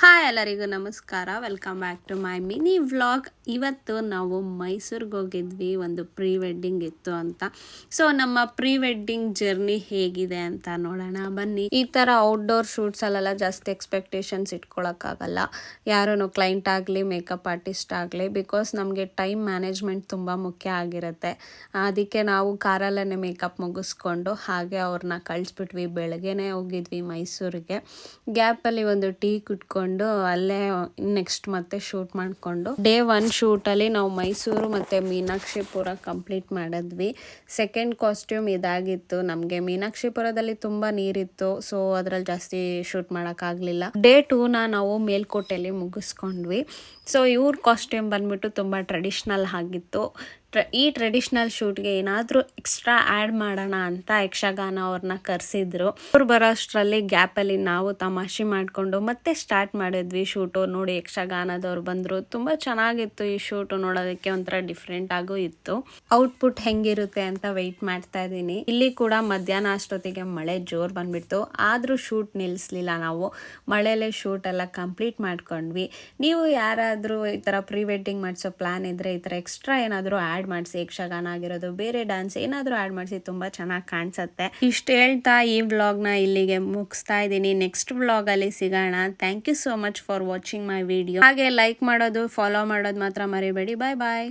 Hi ಎಲ್ಲರಿಗೂ ನಮಸ್ಕಾರ. Welcome back to my mini vlog. ಇವತ್ತು ನಾವು ಮೈಸೂರಿಗೆ ಹೋಗಿದ್ವಿ, ಒಂದು ಪ್ರೀ ವೆಡ್ಡಿಂಗ್ ಇತ್ತು ಅಂತ. ಸೊ ನಮ್ಮ ಪ್ರೀ ವೆಡ್ಡಿಂಗ್ ಜರ್ನಿ ಹೇಗಿದೆ ಅಂತ ನೋಡೋಣ ಬನ್ನಿ. ಈ ಥರ ಔಟ್ಡೋರ್ ಶೂಟ್ಸಲ್ಲೆಲ್ಲ ಜಾಸ್ತಿ ಎಕ್ಸ್ಪೆಕ್ಟೇಷನ್ಸ್ ಇಟ್ಕೊಳಕ್ಕಾಗಲ್ಲ, ಯಾರೂ ಕ್ಲೈಂಟ್ ಆಗಲಿ ಮೇಕಪ್ ಆರ್ಟಿಸ್ಟ್ ಆಗಲಿ, ಬಿಕಾಸ್ ನಮಗೆ ಟೈಮ್ ಮ್ಯಾನೇಜ್ಮೆಂಟ್ ತುಂಬ ಮುಖ್ಯ ಆಗಿರುತ್ತೆ. ಅದಕ್ಕೆ ನಾವು ಕಾರಲ್ಲೇ ಮೇಕಪ್ ಮುಗಿಸ್ಕೊಂಡು ಹಾಗೆ ಅವ್ರನ್ನ ಕಳಿಸ್ಬಿಟ್ವಿ. ಬೆಳಗ್ಗೆನೇ ಹೋಗಿದ್ವಿ ಮೈಸೂರಿಗೆ. ಗ್ಯಾಪಲ್ಲಿ ಒಂದು ಟೀ ಕುಟ್ಕೊಂಡು ಅಲ್ಲೇ ನೆಕ್ಸ್ಟ್ ಮತ್ತೆ ಶೂಟ್ ಮಾಡಿಕೊಂಡು ಡೇ 1 ಶೂಟಲ್ಲಿ ನಾವು ಮೈಸೂರು ಮತ್ತು ಮೀನಾಕ್ಷಿಪುರ ಕಂಪ್ಲೀಟ್ ಮಾಡಿದ್ವಿ. ಸೆಕೆಂಡ್ ಕಾಸ್ಟ್ಯೂಮ್ ಇದಾಗಿತ್ತು. ನಮಗೆ ಮೀನಾಕ್ಷಿಪುರದಲ್ಲಿ ತುಂಬ ನೀರಿತ್ತು, ಸೊ ಅದರಲ್ಲಿ ಜಾಸ್ತಿ ಶೂಟ್ ಮಾಡೋಕ್ಕಾಗಲಿಲ್ಲ. ಡೇ 2ನ ನಾವು ಮೇಲ್ಕೋಟೆಯಲ್ಲಿ ಮುಗಿಸ್ಕೊಂಡ್ವಿ. ಸೊ ಇವ್ರ ಕಾಸ್ಟ್ಯೂಮ್ ಬಂದ್ಬಿಟ್ಟು ತುಂಬ ಟ್ರೆಡಿಷ್ನಲ್ ಆಗಿತ್ತು. ಈ ಟ್ರೆಡಿಷ್ನಲ್ ಶೂಟ್ಗೆ ಏನಾದರೂ ಎಕ್ಸ್ಟ್ರಾ ಆ್ಯಡ್ ಮಾಡೋಣ ಅಂತ ಯಕ್ಷಗಾನ ಅವ್ರನ್ನ ಕರೆಸಿದ್ರು. ಅವ್ರು ಬರೋ ಅಷ್ಟರಲ್ಲಿ ಗ್ಯಾಪಲ್ಲಿ ನಾವು ತಮಾಷೆ ಮಾಡಿಕೊಂಡು ಮತ್ತೆ ಸ್ಟಾರ್ಟ್ ಮಾಡಿದ್ವಿ ಶೂಟು. ನೋಡಿ, ಯಕ್ಷಗಾನದವ್ರು ಬಂದರು. ತುಂಬ ಚೆನ್ನಾಗಿತ್ತು ಈ ಶೂಟು, ನೋಡೋದಕ್ಕೆ ಒಂಥರ ಡಿಫ್ರೆಂಟ್ ಆಗೂ ಇತ್ತು. ಔಟ್ಪುಟ್ ಹೆಂಗಿರುತ್ತೆ ಅಂತ ವೆಯ್ಟ್ ಮಾಡ್ತಾ ಇದ್ದೀನಿ. ಇಲ್ಲಿ ಕೂಡ ಮಧ್ಯಾಹ್ನ ಅಷ್ಟೊತ್ತಿಗೆ ಮಳೆ ಜೋರು ಬಂದ್ಬಿಡ್ತು, ಆದರೂ ಶೂಟ್ ನಿಲ್ಲಿಸಲಿಲ್ಲ. ನಾವು ಮಳೆಯಲ್ಲೇ ಶೂಟ್ ಎಲ್ಲ ಕಂಪ್ಲೀಟ್ ಮಾಡ್ಕೊಂಡ್ವಿ. ನೀವು ಯಾರಾದರೂ ಈ ಥರ ಪ್ರೀ ವೆಡ್ಡಿಂಗ್ ಮಾಡಿಸೋ ಪ್ಲ್ಯಾನ್ ಇದ್ದರೆ ಈ ಥರ ಎಕ್ಸ್ಟ್ರಾ ಏನಾದರೂ ಆ್ಯಡ್ ಮಾಡಿಸಿ, ಯಕ್ಷಗಾನ ಆಗಿರೋದು, ಬೇರೆ ಡ್ಯಾನ್ಸ್ ಏನಾದರೂ ಆ್ಯಡ್ ಮಾಡಿಸಿ, ತುಂಬ ಚೆನ್ನಾಗಿ ಕಾಣಿಸುತ್ತೆ. ಇಷ್ಟು ಹೇಳ್ತಾ ಈ ವ್ಲಾಗ್ನ ಇಲ್ಲಿಗೆ ಮುಗಿಸ್ತಾ ಇದ್ದೀನಿ. ನೆಕ್ಸ್ಟ್ ವ್ಲಾಗಲ್ಲಿ ಸಿಗೋಣ. Thank you so much for watching my video. ಹಾಗೆ ಲೈಕ್ ಮಾಡೋದು, ಫಾಲೋ ಮಾಡೋದು ಮಾತ್ರ ಮರಿಬೇಡಿ. ಬಾಯ್ ಬಾಯ್.